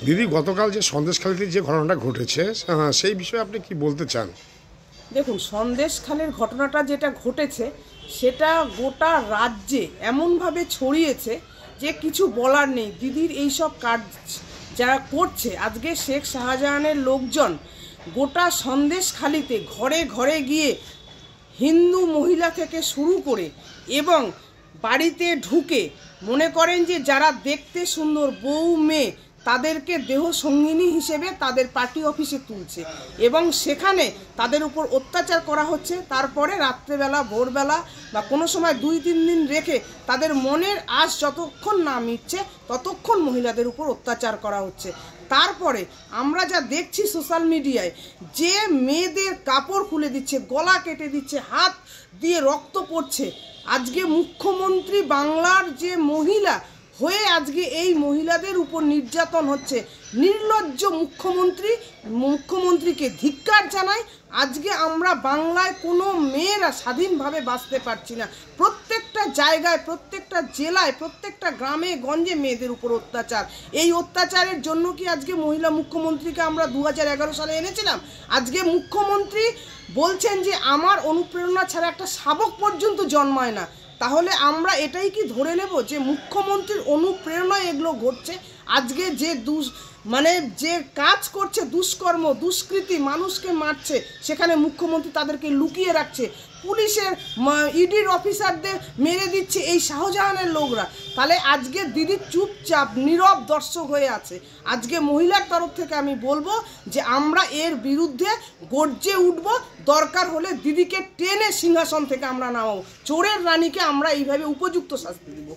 দিদি, গতকাল যে সন্দেশখালীতে যে ঘটনাটা ঘটেছে সেই বিষয়ে আপনি কি বলতে চান? দেখুন, সন্দেশখালীর ঘটনাটা যেটা ঘটেছে সেটা গোটা রাজ্যে এমনভাবে ছড়িয়েছে যে কিছু বলার নেই। দিদির এইসব কাজ যারা করছে, আজকে শেখ শাহজাহানের লোকজন গোটা সন্দেশখালীতে ঘরে ঘরে গিয়ে হিন্দু মহিলা থেকে শুরু করে এবং বাড়িতে ঢুকে মনে করেন যে যারা দেখতে সুন্দর বউ মেয়ে তাদেরকে দেহ সঙ্গিনী হিসেবে তাদের পার্টি অফিসে তুলছে এবং সেখানে তাদের উপর অত্যাচার করা হচ্ছে। তারপরে রাত্রেবেলা ভোরবেলা বা কোনো সময় 2-3 দিন রেখে তাদের মনের আশ যতক্ষণ না মিটছে ততক্ষণ মহিলাদের উপর অত্যাচার করা হচ্ছে। তারপরে আমরা যা দেখছি সোশ্যাল মিডিয়ায়, যে মেয়েদের কাপড় খুলে দিচ্ছে, গলা কেটে দিচ্ছে, হাত দিয়ে রক্ত পড়ছে। আজকে মুখ্যমন্ত্রী বাংলার যে মহিলা হয়ে আজকে এই মহিলাদের উপর নির্যাতন হচ্ছে, নির্লজ্জ মুখ্যমন্ত্রীকে ধিক্কার জানাই। আজকে আমরা বাংলায় কোনো মেয়েরা স্বাধীনভাবে বাঁচতে পারছি না। প্রত্যেকটা জায়গায়, প্রত্যেকটা জেলায়, প্রত্যেকটা গ্রামে গঞ্জে মেয়েদের উপর অত্যাচার। এই অত্যাচারের জন্য কি আজকে মহিলা মুখ্যমন্ত্রীকে আমরা 2011 সালে এনেছিলাম? আজকে মুখ্যমন্ত্রী বলছেন যে আমার অনুপ্রেরণা ছাড়া একটা শাবক পর্যন্ত জন্মায় না। তাহলে আমরা এটাই কি ধরে নেব যে মুখ্যমন্ত্রীর অনুপ্রেরণায় এগুলো ঘটছে? আজকে যে যে কাজ করছে, দুষ্কর্ম দুষ্কৃতি, মানুষকে মারছে, সেখানে মুখ্যমন্ত্রী তাদেরকে লুকিয়ে রাখছে। পুলিশের ইডির অফিসারদের মেরে দিচ্ছে এই শাহজাহানের লোকরা। তাহলে আজকে দিদি চুপচাপ নীরব দর্শক হয়ে আছে। আজকে মহিলার তরফ থেকে আমি বলবো যে আমরা এর বিরুদ্ধে গর্জে উঠব। দরকার হলে দিদিকে টেনে সিংহাসন থেকে আমরা নামাবো। চোরের রানীকে আমরা এইভাবে উপযুক্ত শাস্তি দেব।